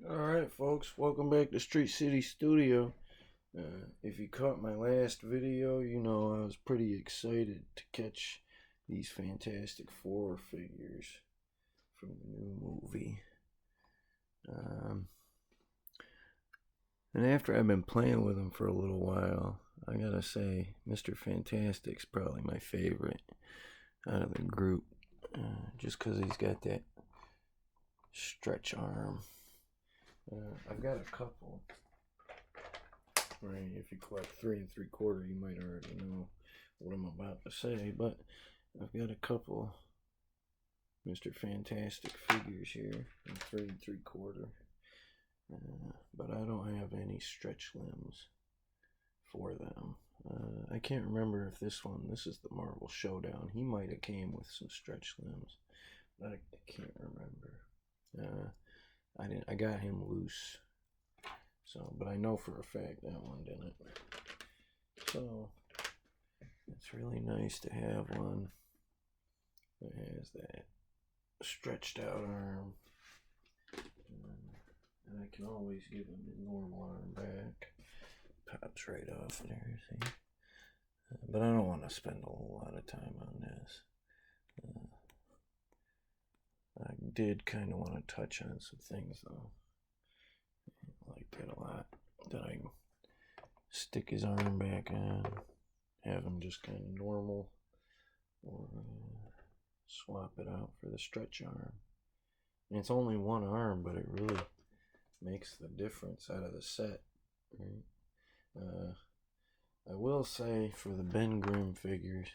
Alright, folks, welcome back to Street City Studio. If you caught my last video, you know I was pretty excited to catch these Fantastic Four figures from the new movie. And after I've been playing with them for a little while, I gotta say, Mr. Fantastic's probably my favorite out of the group. Just because he's got that stretch arm. I've got a couple. Right, if you collect 3 3/4, you might already know what I'm about to say, but I've got a couple Mr. Fantastic figures here in 3 3/4. But I don't have any stretch limbs for them. I can't remember if this is the Marvel Showdown. He might have came with some stretch limbs, but I can't remember. I got him loose. So, but I know for a fact that one didn't. So, it's really nice to have one that has that stretched out arm. And I can always give him his normal arm back. Pops right off there, see? But I don't want to spend a whole lot of time on this. I did kind of want to touch on some things, though. I like that a lot. That I can stick his arm back on, have him just kind of normal, or swap it out for the stretch arm. And it's only one arm, but it really makes the difference out of the set, right? I will say for the Ben Grimm figures,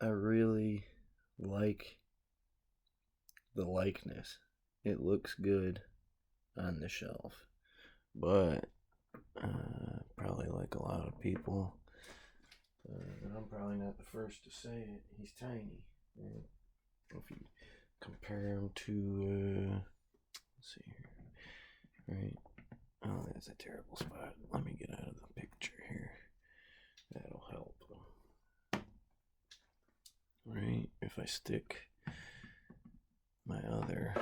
I really like the likeness. It looks good on the shelf, but probably like a lot of people, and I'm probably not the first to say it, he's tiny, right? If you compare him to let's see here, right? Oh, that's a terrible spot. Let me get out of the picture here. That'll help. Right? If I stick my other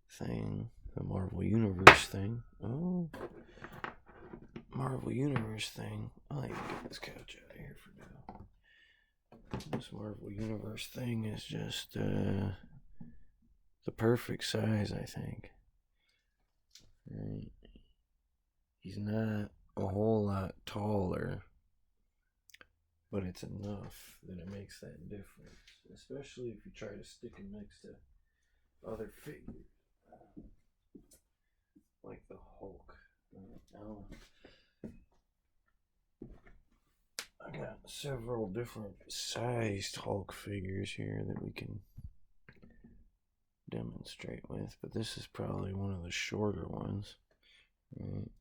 thing, the Marvel Universe thing. Oh, Marvel Universe thing. I'll even get this couch out of here for now. This Marvel Universe thing is just the perfect size, I think. Right? He's not a whole lot taller, but it's enough that it makes that difference, especially if you try to stick him next to other figures like the Hulk. I got several different sized Hulk figures here that we can demonstrate with, but this is probably one of the shorter ones. Right.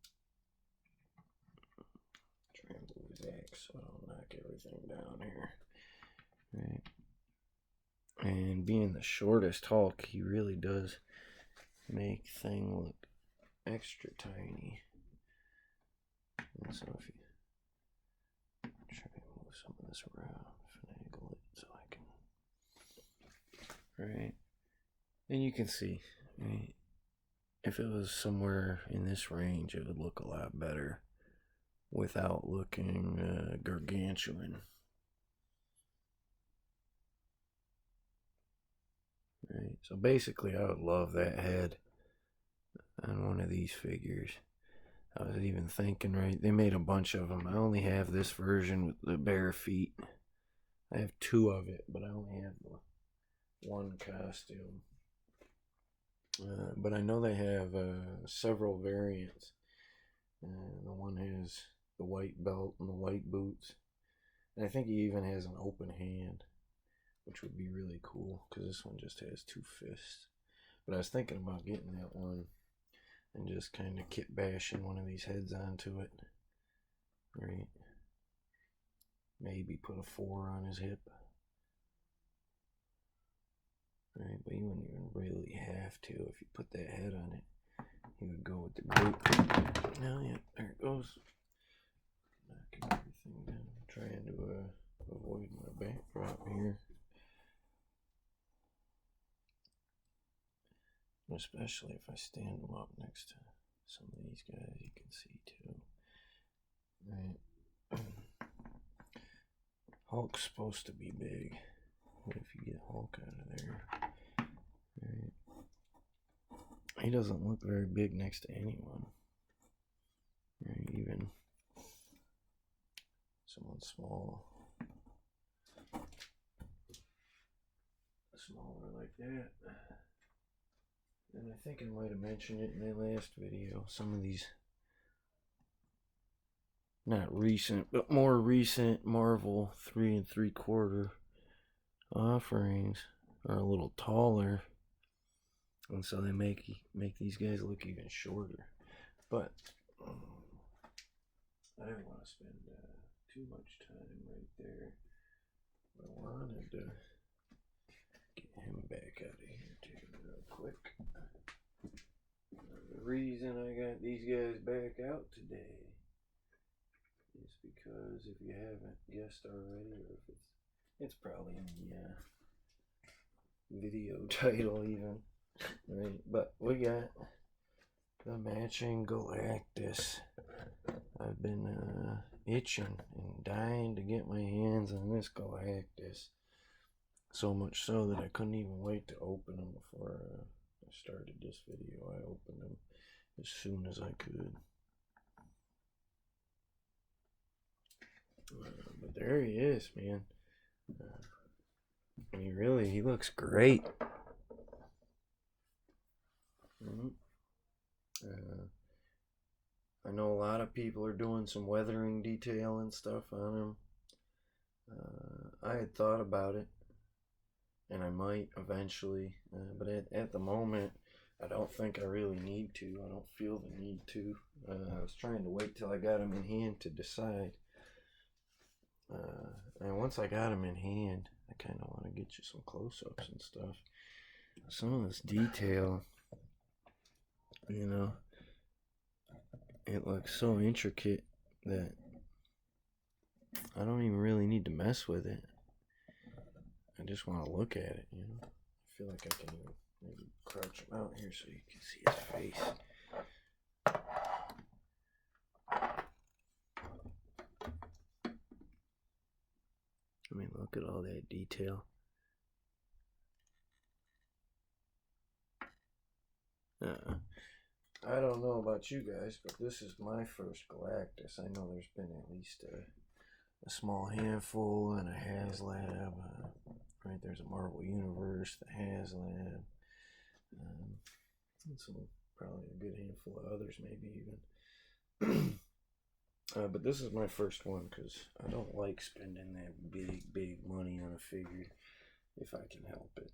Try and move his axe so I don't knock everything down here. Right. And being the shortest Hulk, he really does make thing look extra tiny. And so if you try to move some of this around, finagle it so I can, right? And you can see, right? If it was somewhere in this range, it would look a lot better without looking gargantuan. Right. So basically, I would love that head on one of these figures. I was even thinking, right, they made a bunch of them. I only have this version with the bare feet. I have 2 of it, but I only have the one costume. But I know they have several variants. The one has the white belt and the white boots. And I think he even has an open hand, which would be really cool because this one just has 2 fists. But I was thinking about getting that one and just kind of kit bashing one of these heads onto it. Right? Maybe put a 4 on his hip. Right? But you wouldn't even really have to. If you put that head on it, he would go with the group. Oh, yeah, there it goes. Knocking everything down. Trying to avoid my backdrop here. especially if I stand them up next to some of these guys, you can see too. Right. Hulk's supposed to be big. What if you get Hulk out of there? Right. He doesn't look very big next to anyone. Right, even someone smaller like that. And I think I might have mentioned it in my last video. Some of these, not recent, but more recent Marvel 3 3/4 offerings are a little taller, and so they make these guys look even shorter. But I didn't want to spend too much time right there. I wanted to get him back out of here too real quick. The reason I got these guys back out today is because, if you haven't guessed already, or if it's probably in the video title even, right? But we got the matching Galactus. I've been itching and dying to get my hands on this Galactus. So much so that I couldn't even wait to open them before I started this video. I opened them as soon as I could. But there he is, man. He looks great. I know a lot of people are doing some weathering detail and stuff on him. I had thought about it, and I might eventually, but at the moment, I don't think I really need to. I don't feel the need to. I was trying to wait till I got him in hand to decide. And once I got him in hand, I kind of want to get you some close-ups and stuff. Some of this detail, you know, it looks so intricate that I don't even really need to mess with it. I just want to look at it, you know. I feel like I can maybe crouch him out here so you can see his face. I mean, look at all that detail. I don't know about you guys, but this is my first Galactus. I know there's been at least a small handful and a HasLab. Right, there's a Marvel Universe, the HasLab, and some, probably a good handful of others, maybe even. But this is my first one because I don't like spending that big money on a figure if I can help it.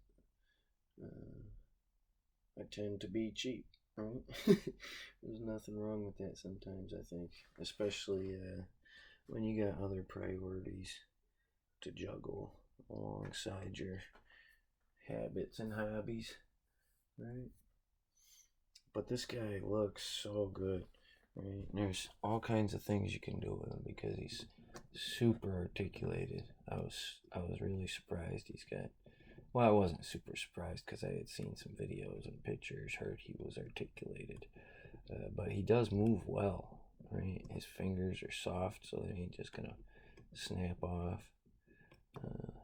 I tend to be cheap, right? There's nothing wrong with that sometimes, I think. Especially when you got other priorities to juggle alongside your habits and hobbies, right? But this guy looks so good, right? And there's all kinds of things you can do with him because he's super articulated. I was really surprised he's got. Well, I wasn't super surprised because I had seen some videos and pictures, heard he was articulated. But he does move well, right? His fingers are soft, so they ain't just gonna snap off.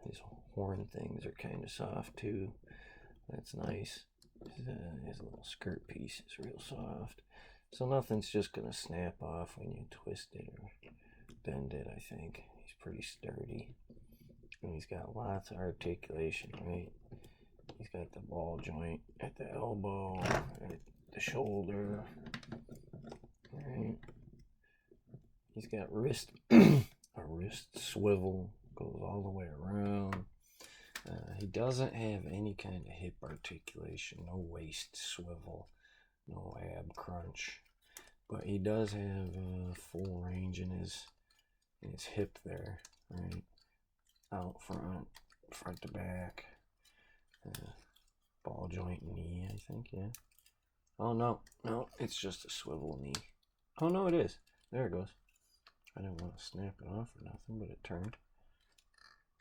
His horn things are kind of soft too. That's nice. His little skirt piece is real soft. So nothing's just gonna snap off when you twist it or bend it, I think. He's pretty sturdy. And he's got lots of articulation, right? He's got the ball joint at the elbow, at the shoulder, right? He's got a wrist swivel, goes all the way around. He doesn't have any kind of hip articulation, no waist swivel, no ab crunch. But he does have full range in his hip there, right? Out front to back, ball joint knee, I think, yeah. Oh, no, it's just a swivel knee. Oh, no, it is. There it goes. I didn't want to snap it off or nothing, but it turned.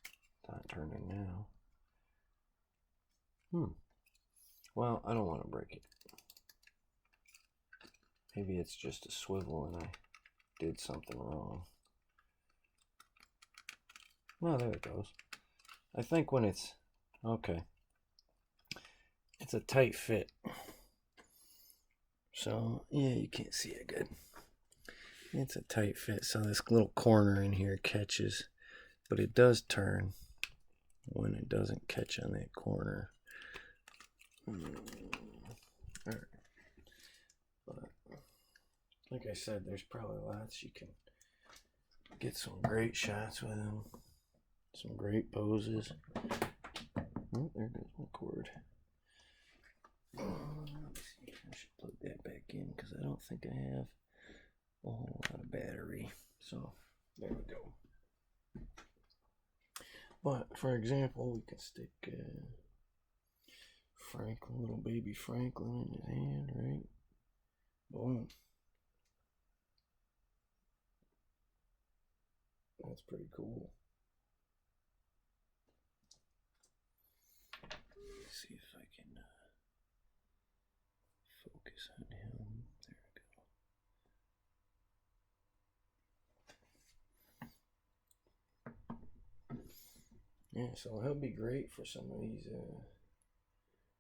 It's not turning now. Well, I don't want to break it. Maybe it's just a swivel and I did something wrong. Well, there it goes. I think when it's okay, it's a tight fit. So, yeah, you can't see it good. It's a tight fit, so this little corner in here catches, but it does turn when it doesn't catch on that corner. Alright. But, like I said, there's probably lots you can get some great shots with them. Some great poses. Oh, there goes my cord. Let me see. I should plug that back in because I don't think I have a whole lot of battery. So there we go. But for example, we can stick Franklin, little baby Franklin in his hand, right? Boom. That's pretty cool. Let's see if I can focus on him. There we go. Yeah, so he'll be great for some of these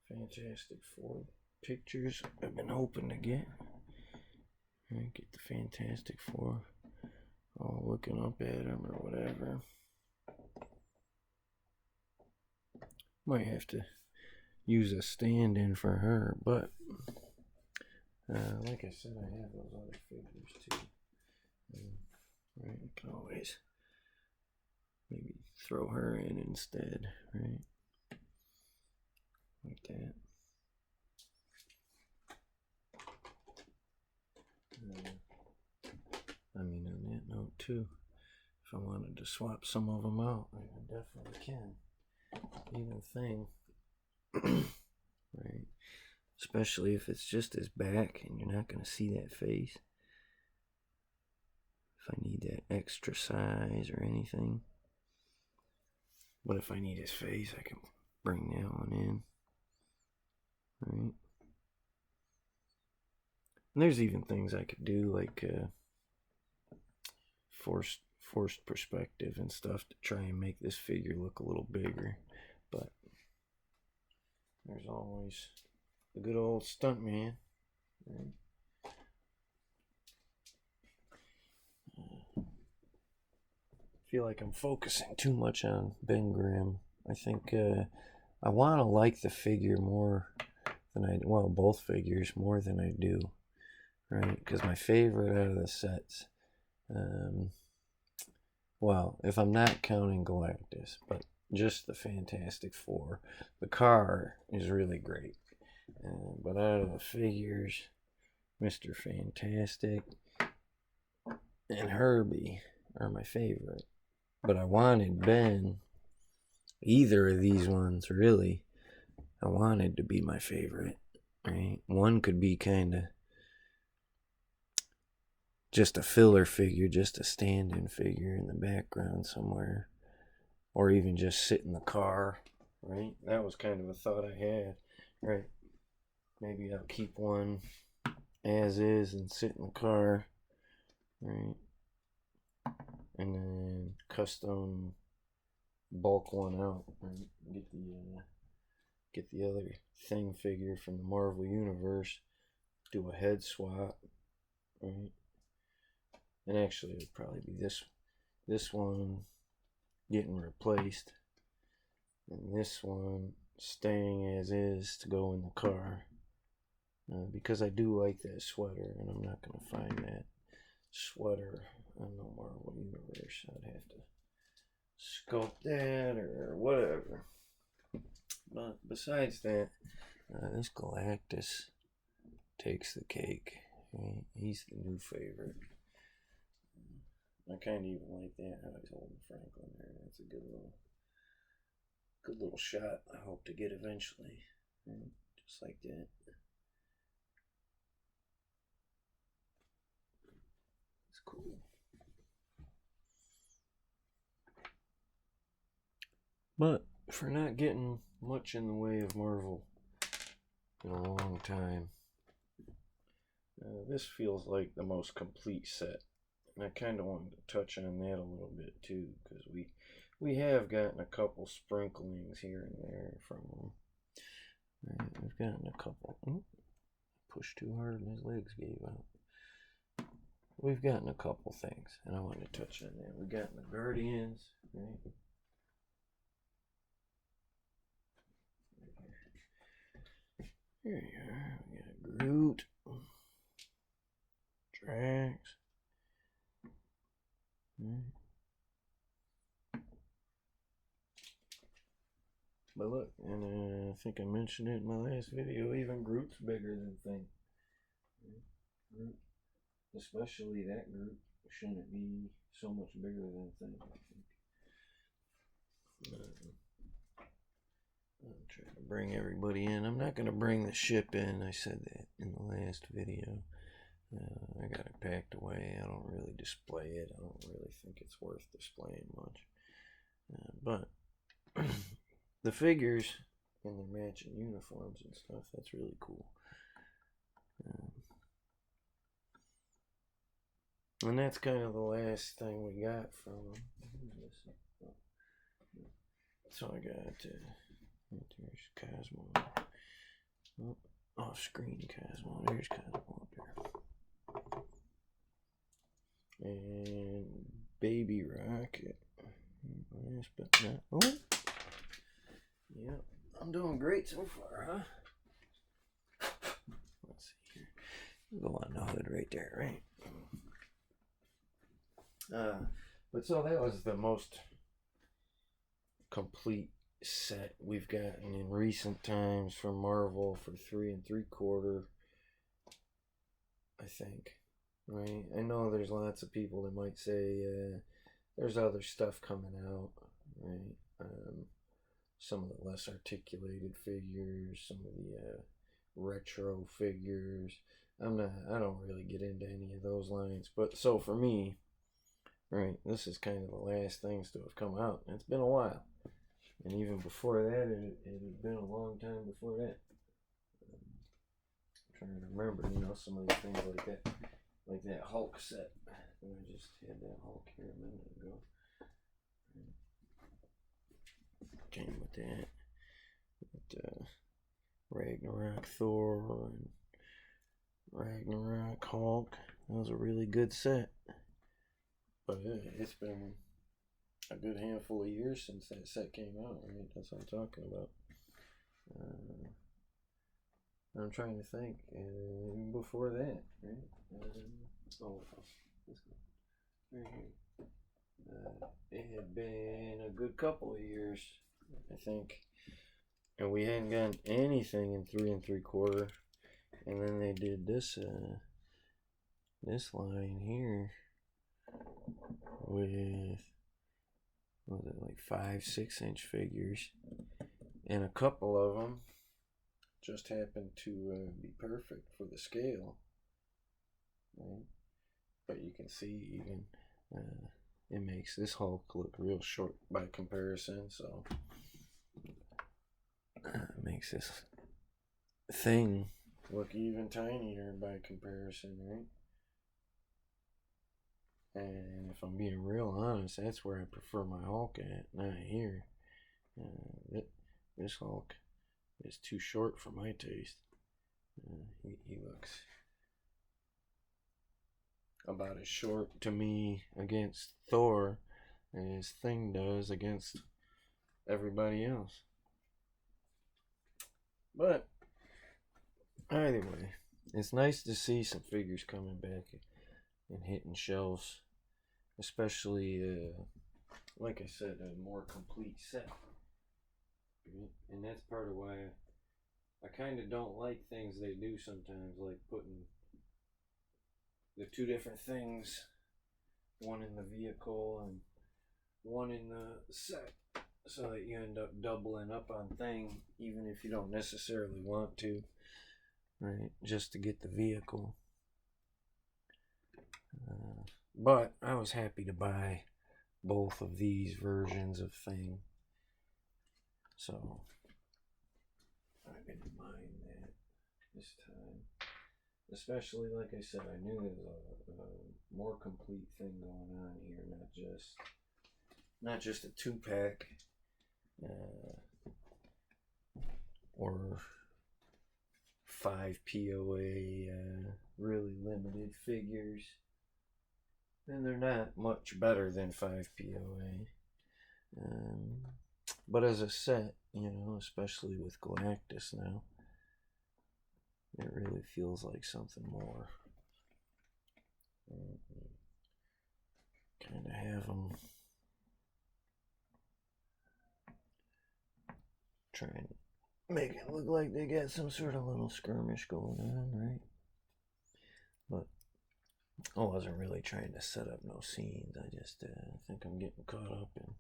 Fantastic Four pictures I've been hoping to get. Right, get the Fantastic Four all looking up at him or whatever. Might have to use a stand-in for her, but like I said, I have those other figures too. Right, I can always maybe throw her in instead, right? Like that. I mean, on that note too, if I wanted to swap some of them out, I definitely can. Even thing, right? Especially if it's just his back and you're not going to see that face. If I need that extra size or anything. But if I need his face, I can bring that one in. Right? And there's even things I could do like forced perspective and stuff to try and make this figure look a little bigger. But there's always the good old stuntman. Right? Feel like I'm focusing too much on Ben Grimm. I think I want to like the figure more than I, well, both figures more than I do, right? Because my favorite out of the sets, well, if I'm not counting Galactus, but just the Fantastic Four, the car is really great. But out of the figures, Mr. Fantastic and Herbie are my favorite. But I wanted Ben, either of these ones really, I wanted to be my favorite, right? One could be kind of just a filler figure, just a stand-in figure in the background somewhere, or even just sit in the car, right? That was kind of a thought I had, right? Maybe I'll keep one as is and sit in the car, right? And then custom bulk one out, right? Get the other Thing figure from the Marvel Universe, do a head swap, right? And actually it would probably be this one getting replaced and this one staying as is to go in the car, because I do like that sweater and I'm not going to find that sweater on the Marvel Universe. I'd have to sculpt that or whatever. But besides that, this Galactus takes the cake. Right? He's the new favorite. I kind of even like that, how he's holding Franklin there. That's a good little shot I hope to get eventually. Right? Just like that. It's cool. But for not getting much in the way of Marvel in a long time. This feels like the most complete set, and I kind of wanted to touch on that a little bit too, because we have gotten a couple sprinklings here and there from them. Right, we've gotten a couple. Pushed too hard and his legs gave out. We've gotten a couple things, and I want to touch on that. We've gotten the Guardians, right? Here you are. We got Groot, Drax. But look, and I think I mentioned it in my last video, even Groot's bigger than Thing. Groot, especially that Groot, shouldn't be so much bigger than Thing, I think. I'm trying to bring everybody in. I'm not going to bring the ship in. I said that in the last video. I got it packed away. I don't really display it. I don't really think it's worth displaying much. But the figures and their matching uniforms and stuff, that's really cool. And that's kind of the last thing we got from them. So I got, there's Cosmo. Oh, off screen Cosmo. There's Cosmo up there. And Baby Rocket. Last but not. Oh! Yep, I'm doing great so far, huh? Let's see here. Go on the hood right there, right? But so that was the most complete set we've gotten in recent times from Marvel for 3 3/4, I think. Right? I know there's lots of people that might say there's other stuff coming out, right? Some of the less articulated figures, some of the retro figures. I don't really get into any of those lines, but so for me, right, this is kind of the last things to have come out. It's been a while, and even before that, it had been a long time before that. I'm trying to remember, some of the things like that Hulk set. I just had that Hulk here a minute ago. Came with that. But, Ragnarok Thor and Ragnarok Hulk. That was a really good set. But it's been a good handful of years since that set came out, right? That's what I'm talking about. I'm trying to think. Even before that, right? This one. Right here. It had been a good couple of years, I think. And we hadn't gotten anything in 3 3/4. And then they did this line here with, what was it, like 5-6 inch figures, and a couple of them just happened to be perfect for the scale, right? But you can see even it makes this Hulk look real short by comparison, so it makes this Thing look even tinier by comparison, right? And if I'm being real honest, that's where I prefer my Hulk at, not here. This Hulk is too short for my taste. He looks about as short to me against Thor as Thing does against everybody else. But either way, it's nice to see some figures coming back and hitting shelves, especially like I said, a more complete set. And that's part of why I kind of don't like things they do sometimes, like putting the two different things, one in the vehicle and one in the set, so that you end up doubling up on Thing, even if you don't necessarily want to, right? Just to get the vehicle. But I was happy to buy both of these versions of Thing, so I didn't mind that. this time. Especially, like I said, I knew there was a more complete thing going on here, not just a 2-pack or 5 POA really limited figures. And they're not much better than 5 POA. But as a set, you know, especially with Galactus now, it really feels like something more. Kind of have them trying to make it look like they got some sort of little skirmish going on, right? But I wasn't really trying to set up no scenes. I just think I'm getting caught up in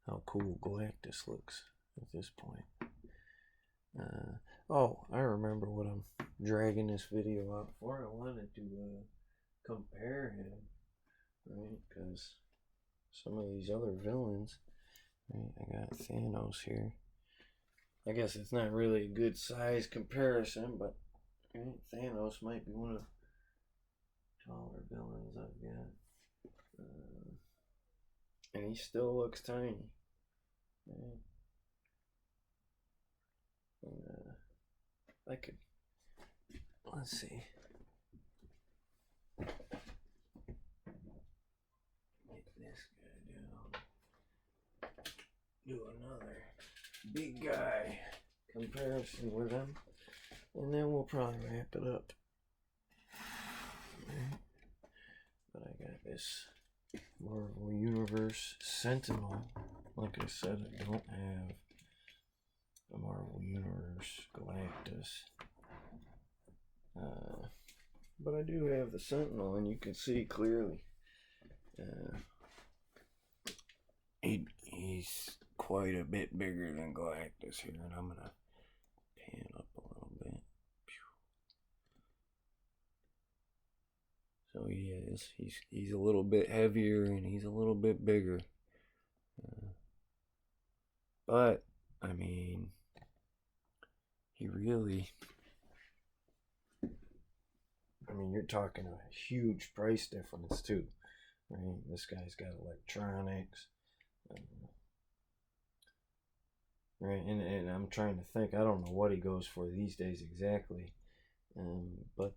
how cool Galactus looks at this point. Oh, I remember what I'm dragging this video out for. I wanted to compare him, right? Because some of these other villains, right? I got Thanos here. I guess it's not really a good size comparison, but right, Thanos might be one of the taller villains I've got. And he still looks tiny. Right? And, I could, let's see. Get this guy down. Do another big guy comparison with him. And then we'll probably wrap it up. Right. But I got this Marvel Universe Sentinel. Like I said, I don't have the Marvel Universe Galactus. But I do have the Sentinel, and you can see clearly. He's quite a bit bigger than Galactus here, and I'm gonna pan up a little bit. So he is. He's a little bit heavier, and he's a little bit bigger. But I mean, he really. I mean, you're talking a huge price difference too, right? This guy's got electronics, right? And I'm trying to think. I don't know what he goes for these days exactly, but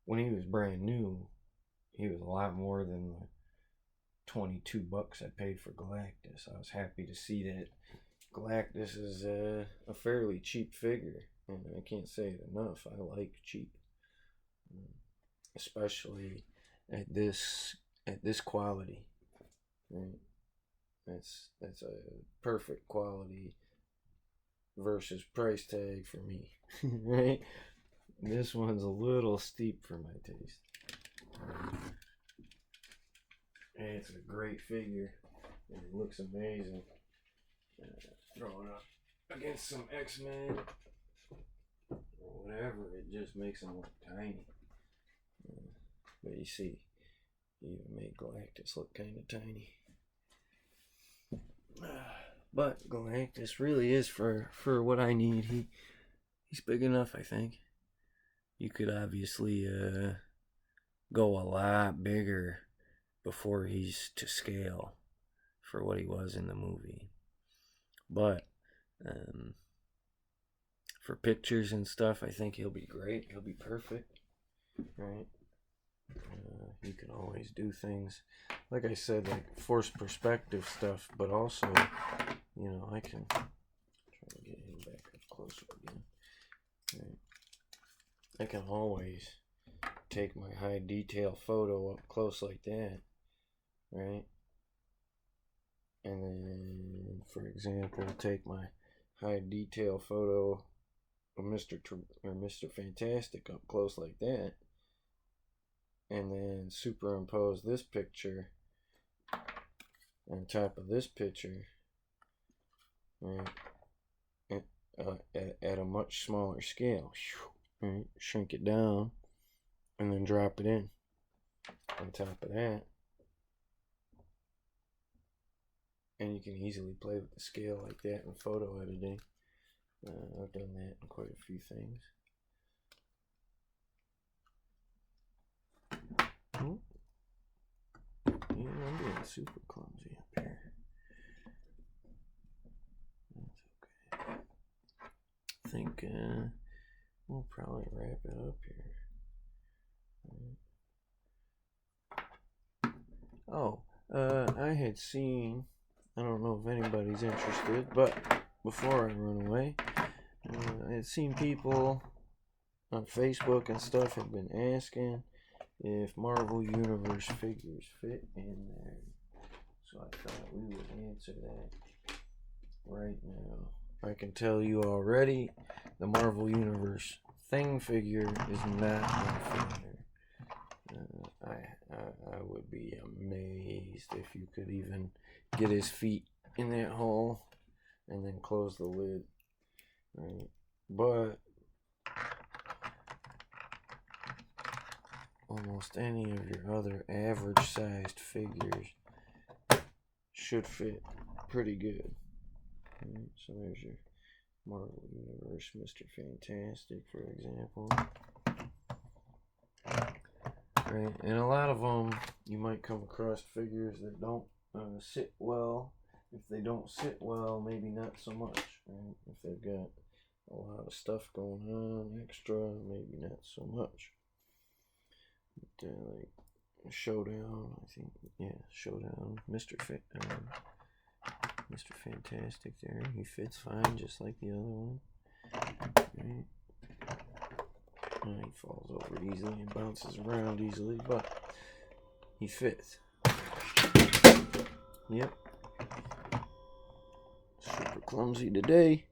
when he was brand new, he was a lot more than the $22 I paid for Galactus. I was happy to see that Galactus is a fairly cheap figure, and I can't say it enough. I like cheap. Especially at this quality, right? That's a perfect quality versus price tag for me, right? This one's a little steep for my taste. And it's a great figure, and it looks amazing. Throwing up against some X-Men or whatever, it just makes them look tiny. But you see, he even made Galactus look kind of tiny. But Galactus really is for what I need. He's big enough, I think. You could obviously go a lot bigger before he's to scale for what he was in the movie. But for pictures and stuff, I think he'll be great. He'll be perfect, right? You can always do things, like I said, like forced perspective stuff, but also, you know, I can try to get him back up closer again. Right. I can always take my high detail photo up close like that, right? And then, for example, take my high detail photo of Mr. Fantastic up close like that, and then superimpose this picture on top of this picture, right? At a much smaller scale, right? Shrink it down, and then drop it in on top of that, and you can easily play with the scale like that in photo editing. I've done that in quite a few things. Oh. Yeah, I'm getting super clumsy up here. That's okay. I think we'll probably wrap it up here. Oh, I had seen, I don't know if anybody's interested, but before I run away, I had seen people on Facebook and stuff have been asking if Marvel Universe figures fit in there. So I thought we would answer that right now. I can tell you already, the Marvel Universe thing figure is not going to fit in there. I would be amazed if you could even get his feet in that hole and then close the lid. Right? But almost any of your other average sized figures should fit pretty good. Right? So there's your Marvel Universe Mr. Fantastic, for example. Right, and a lot of them you might come across figures that don't sit well. If they don't sit well, maybe not so much. Right? If they've got a lot of stuff going on extra, maybe not so much. But, like Showdown, I think, yeah, Showdown, Mr. Fantastic there. He fits fine, just like the other one. Right. He falls over easily and bounces around easily, but he fits. Yep. Super clumsy today.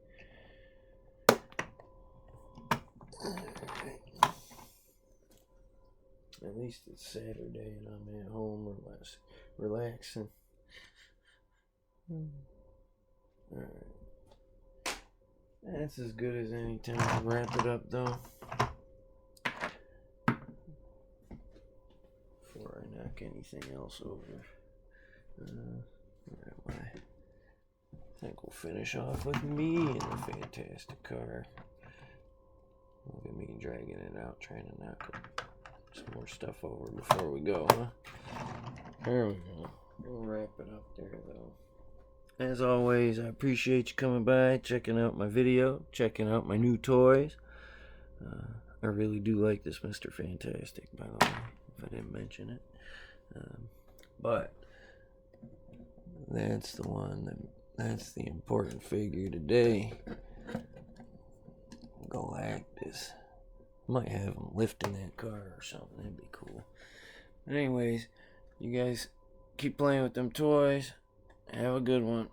At least it's Saturday and I'm at home relaxing. Alright. That's as good as any time to wrap it up, though. Before I knock anything else over. Where am I? I think we'll finish off with me in the Fantastic car. Look at me dragging it out, trying to knock some more stuff over before we go, huh? There we go. We'll wrap it up there, though. As always, I appreciate you coming by, checking out my video, checking out my new toys. I really do like this Mr. Fantastic, by the way, if I didn't mention it. But that's the one, that's the important figure today. Galactus. Might have him lifting that car or something, that'd be cool. But anyways, you guys keep playing with them toys. Have a good one.